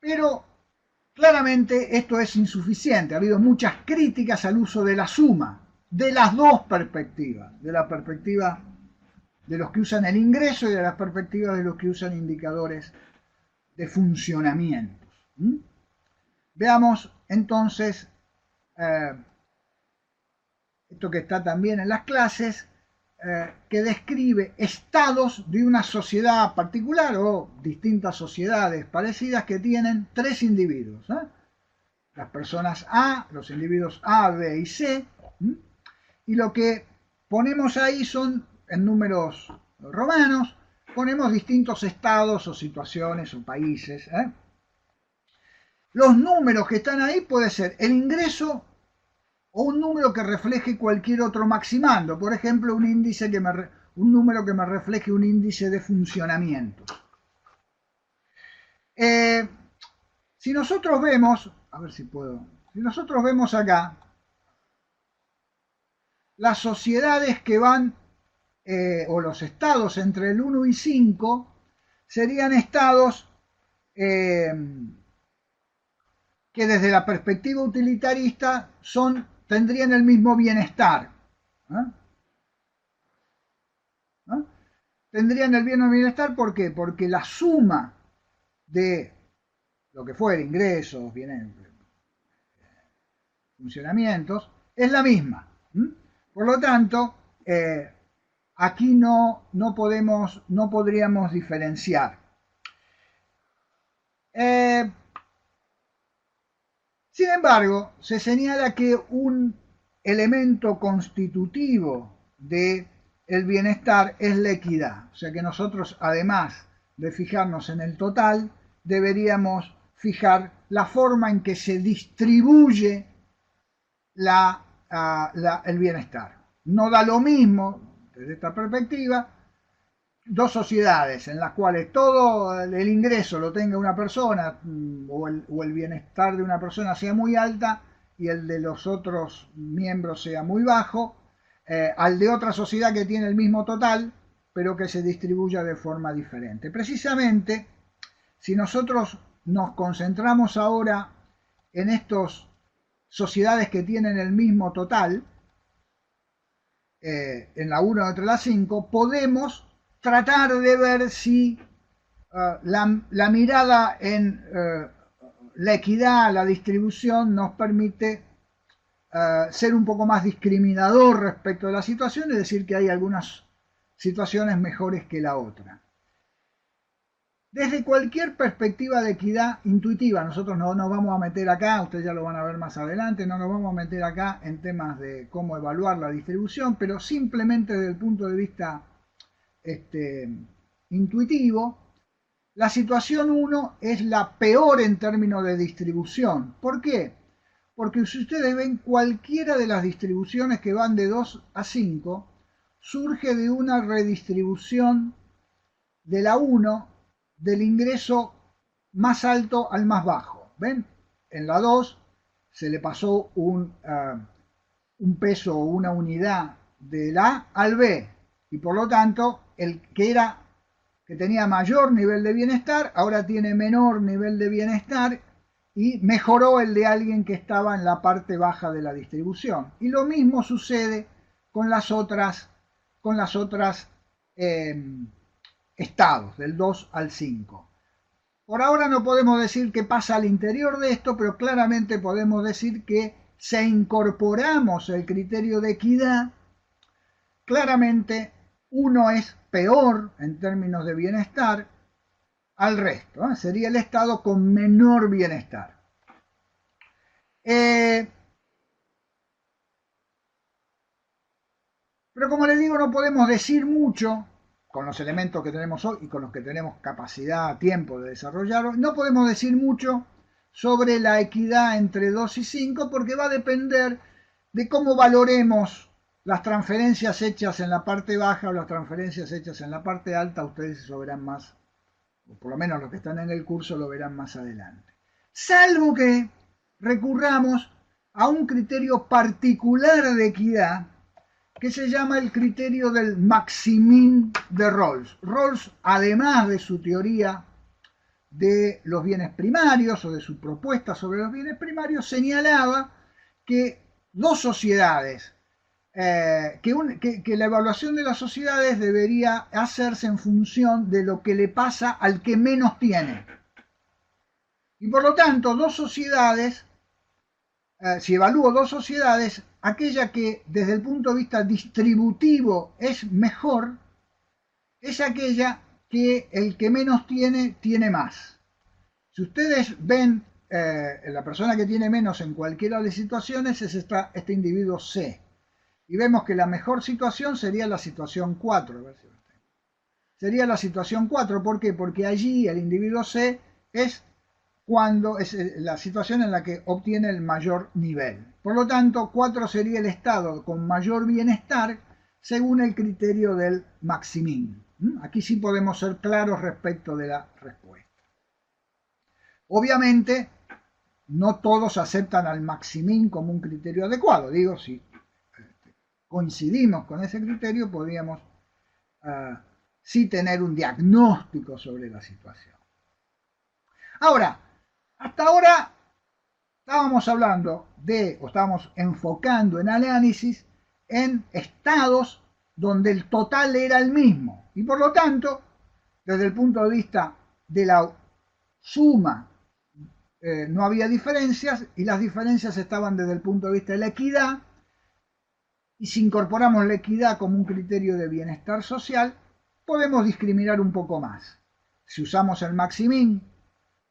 Pero claramente esto es insuficiente. Ha habido muchas críticas al uso de la suma, de las dos perspectivas, de la perspectiva de los que usan el ingreso y de las perspectivas de los que usan indicadores de funcionamientos. Veamos entonces esto que está también en las clases, que describe estados de una sociedad particular o distintas sociedades parecidas que tienen tres individuos. Las personas A, los individuos A, B y C, y lo que ponemos ahí son, en números romanos, ponemos distintos estados o situaciones o países. Los números que están ahí puede ser el ingreso o un número que refleje cualquier otro maximando, por ejemplo, un número que me refleje un índice de funcionamiento. Si nosotros vemos, a ver si puedo, si nosotros vemos acá, las sociedades que van, o los estados entre el 1 y 5, serían estados que desde la perspectiva utilitarista tendrían el mismo bienestar. ¿Eh? ¿Eh? Tendrían el mismo bienestar, ¿por qué? Porque la suma de lo que fuera, ingresos, bienes, funcionamientos, es la misma. Por lo tanto, aquí no podríamos diferenciar. Sin embargo, se señala que un elemento constitutivo del bienestar es la equidad. O sea que nosotros, además de fijarnos en el total, deberíamos fijar la forma en que se distribuye el bienestar. No da lo mismo, desde esta perspectiva, dos sociedades en las cuales todo el ingreso lo tenga una persona o el bienestar de una persona sea muy alta y el de los otros miembros sea muy bajo, al de otra sociedad que tiene el mismo total, pero que se distribuya de forma diferente. Precisamente, si nosotros nos concentramos ahora en estas sociedades que tienen el mismo total, en la 1 entre la 5, podemos tratar de ver si la mirada en la equidad, la distribución, nos permite ser un poco más discriminador respecto de la situación, es decir, que hay algunas situaciones mejores que la otra. Desde cualquier perspectiva de equidad intuitiva, nosotros no nos vamos a meter acá, ustedes ya lo van a ver más adelante, no nos vamos a meter acá en temas de cómo evaluar la distribución, pero simplemente desde el punto de vista intuitivo, la situación 1 es la peor en términos de distribución. ¿Por qué? Porque si ustedes ven cualquiera de las distribuciones que van de 2 a 5, surge de una redistribución de la 1 del ingreso más alto al más bajo. ¿Ven? En la 2 se le pasó un peso o una unidad del A al B y por lo tanto el que tenía mayor nivel de bienestar ahora tiene menor nivel de bienestar y mejoró el de alguien que estaba en la parte baja de la distribución. Y lo mismo sucede con las otras estados, del 2 al 5. Por ahora no podemos decir qué pasa al interior de esto, pero claramente podemos decir que si incorporamos el criterio de equidad, claramente uno es peor en términos de bienestar al resto, ¿eh? Sería el estado con menor bienestar. Pero como les digo, no podemos decir mucho con los elementos que tenemos hoy y con los que tenemos capacidad, tiempo de desarrollarlo, no podemos decir mucho sobre la equidad entre 2 y 5 porque va a depender de cómo valoremos las transferencias hechas en la parte baja o las transferencias hechas en la parte alta. Ustedes lo verán más, o por lo menos los que están en el curso lo verán más adelante. Salvo que recurramos a un criterio particular de equidad que se llama el criterio del Maximin de Rawls. Rawls, además de su teoría de los bienes primarios o de su propuesta sobre los bienes primarios, señalaba que dos sociedades, que la evaluación de las sociedades debería hacerse en función de lo que le pasa al que menos tiene. Y por lo tanto, dos sociedades, si evalúo dos sociedades, aquella que desde el punto de vista distributivo es mejor, es aquella que el que menos tiene, tiene más. Si ustedes ven la persona que tiene menos en cualquiera de las situaciones, es este individuo C. Y vemos que la mejor situación sería la situación 4. Sería la situación 4, ¿por qué? Porque allí el individuo C es la situación en la que obtiene el mayor nivel. Por lo tanto, 4 sería el estado con mayor bienestar según el criterio del Maximin. Aquí sí podemos ser claros respecto de la respuesta. Obviamente, no todos aceptan al Maximin como un criterio adecuado. Digo, sí, coincidimos con ese criterio, podríamos sí tener un diagnóstico sobre la situación. Ahora, hasta ahora estábamos hablando o estábamos enfocando en análisis en estados donde el total era el mismo y por lo tanto, desde el punto de vista de la suma, no había diferencias y las diferencias estaban desde el punto de vista de la equidad, y si incorporamos la equidad como un criterio de bienestar social, podemos discriminar un poco más. Si usamos el maximin,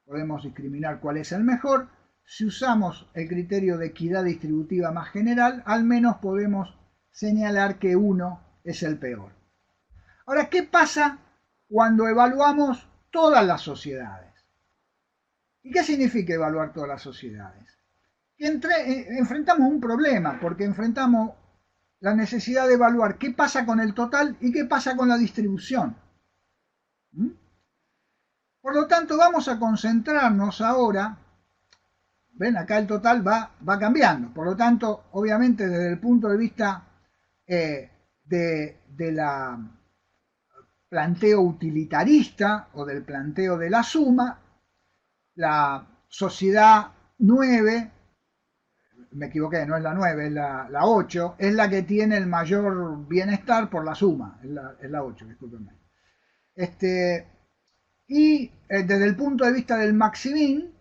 podemos discriminar cuál es el mejor. Si usamos el criterio de equidad distributiva más general, al menos podemos señalar que uno es el peor. Ahora, ¿qué pasa cuando evaluamos todas las sociedades? ¿Y qué significa evaluar todas las sociedades? Que enfrentamos un problema, porque enfrentamos la necesidad de evaluar qué pasa con el total y qué pasa con la distribución. Por lo tanto, vamos a concentrarnos ahora. Ven, acá el total va cambiando. Por lo tanto, obviamente, desde el punto de vista de la planteo utilitarista o del planteo de la suma, la sociedad 9, me equivoqué, no es la 9, es la 8, es la que tiene el mayor bienestar por la suma, es la 8, discúlpenme. Y desde el punto de vista del maximin,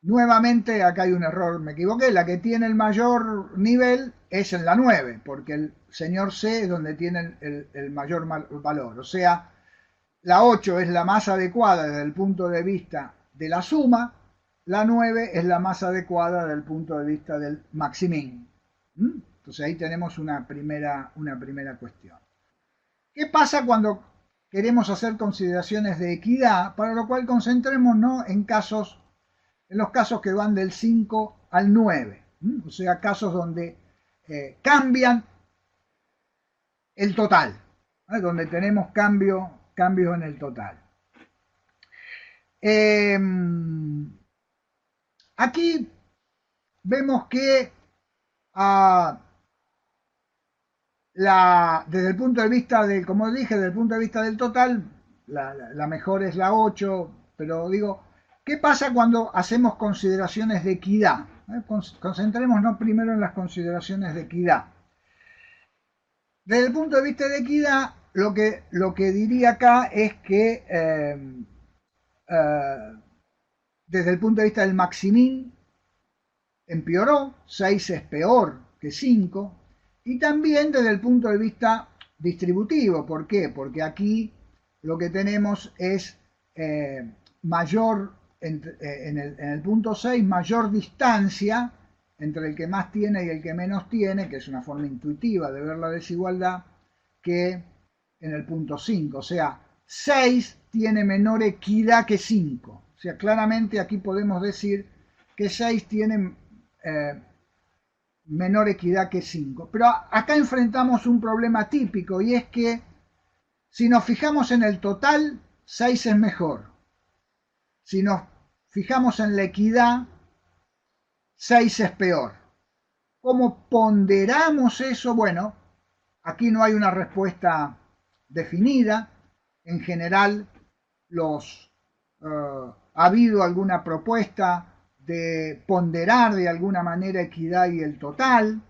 nuevamente acá hay un error, me equivoqué, la que tiene el mayor nivel es en la 9, porque el señor C es donde tiene el mayor valor, o sea, la 8 es la más adecuada desde el punto de vista de la suma, la 9 es la más adecuada desde el punto de vista del maximin. Entonces ahí tenemos una primera cuestión. ¿Qué pasa cuando queremos hacer consideraciones de equidad? Para lo cual concentrémonos en los casos que van del 5 al 9, o sea, casos donde cambian el total, donde tenemos cambios en el total. Aquí vemos que desde el punto de vista del, como dije, desde el punto de vista del total, la mejor es la 8, pero digo, ¿qué pasa cuando hacemos consideraciones de equidad? Concentrémonos primero en las consideraciones de equidad. Desde el punto de vista de equidad, lo que diría acá es que desde el punto de vista del maximin empeoró, 6 es peor que 5, y también desde el punto de vista distributivo. ¿Por qué? Porque aquí lo que tenemos es mayor, en el punto 6, mayor distancia entre el que más tiene y el que menos tiene, que es una forma intuitiva de ver la desigualdad, que en el punto 5. O sea, 6 tiene menor equidad que 5. O sea, claramente aquí podemos decir que 6 tiene menor equidad que 5. Pero acá enfrentamos un problema típico, y es que si nos fijamos en el total, 6 es mejor. Si nos fijamos en la equidad, 6 es peor. ¿Cómo ponderamos eso? Bueno, aquí no hay una respuesta definida. En general, ha habido alguna propuesta de ponderar de alguna manera equidad y el total,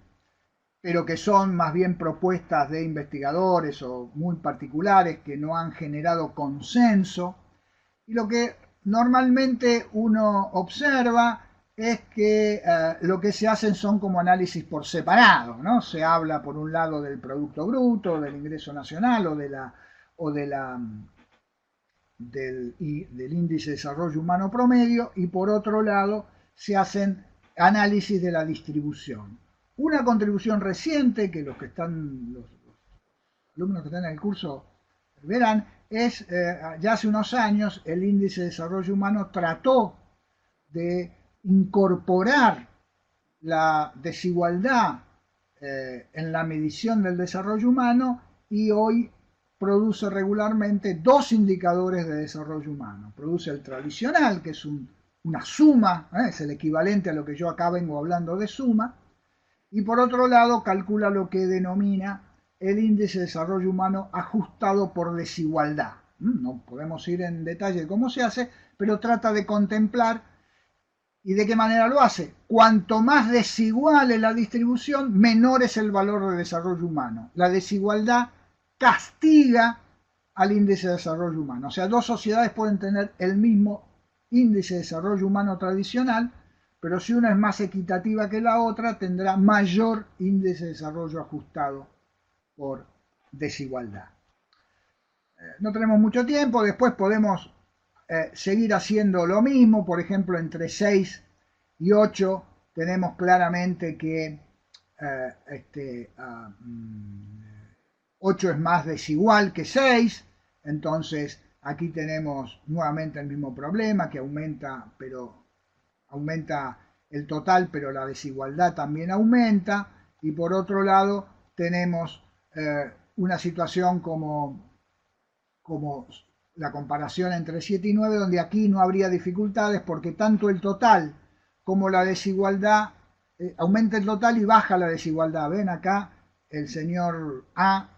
pero que son más bien propuestas de investigadores o muy particulares que no han generado consenso. Y lo que normalmente uno observa es que lo que se hacen son como análisis por separado, ¿no? Se habla por un lado del Producto Bruto, del ingreso nacional del índice de desarrollo humano promedio, y por otro lado se hacen análisis de la distribución. Una contribución reciente que los alumnos que están en el curso verán es, ya hace unos años, el índice de desarrollo humano trató de incorporar la desigualdad en la medición del desarrollo humano, y hoy produce regularmente dos indicadores de desarrollo humano. Produce el tradicional, que es una suma, es el equivalente a lo que yo acá vengo hablando de suma, y por otro lado calcula lo que denomina el índice de desarrollo humano ajustado por desigualdad. No podemos ir en detalle de cómo se hace, pero trata de contemplar y de qué manera lo hace. Cuanto más desigual es la distribución, menor es el valor de desarrollo humano. La desigualdad castiga al índice de desarrollo humano. O sea, dos sociedades pueden tener el mismo índice de desarrollo humano tradicional, pero si una es más equitativa que la otra, tendrá mayor índice de desarrollo ajustado por desigualdad. No tenemos mucho tiempo, después podemos seguir haciendo lo mismo, por ejemplo, entre 6 y 8 tenemos claramente que 8 es más desigual que 6, entonces aquí tenemos nuevamente el mismo problema que aumenta el total, pero la desigualdad también aumenta, y por otro lado tenemos una situación como la comparación entre 7 y 9, donde aquí no habría dificultades porque tanto el total como la desigualdad, aumenta el total y baja la desigualdad. Ven acá, el señor A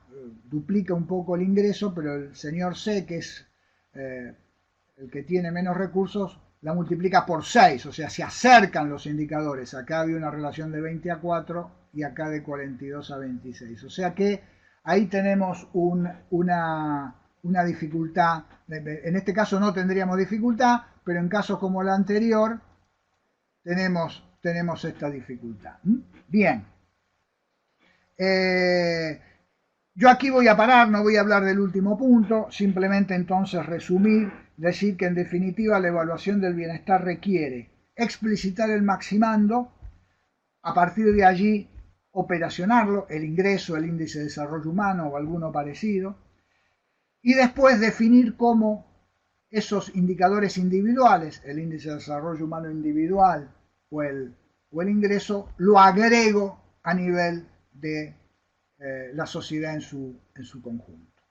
duplica un poco el ingreso, pero el señor C, que es el que tiene menos recursos, la multiplica por 6, o sea, se acercan los indicadores. Acá había una relación de 20 a 4 y acá de 42 a 26. O sea que ahí tenemos una dificultad. En este caso no tendríamos dificultad, pero en casos como el anterior tenemos esta dificultad. Bien. Yo aquí voy a parar, no voy a hablar del último punto, simplemente entonces resumir, decir que en definitiva la evaluación del bienestar requiere explicitar el maximando, a partir de allí operacionarlo, el ingreso, el índice de desarrollo humano o alguno parecido, y después definir cómo esos indicadores individuales, el índice de desarrollo humano individual o el ingreso, lo agrego a nivel de la sociedad en su conjunto.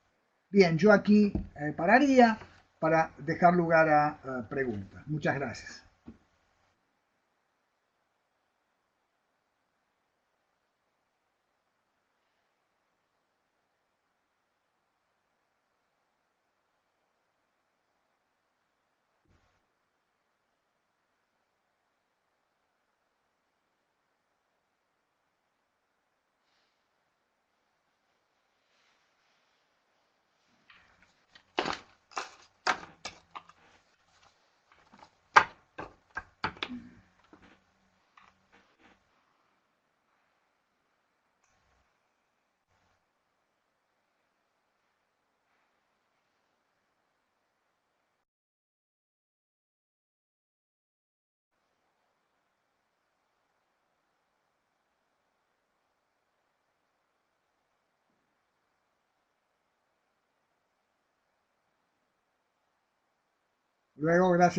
Bien, yo aquí pararía para dejar lugar a preguntas. Muchas gracias. Luego, gracias.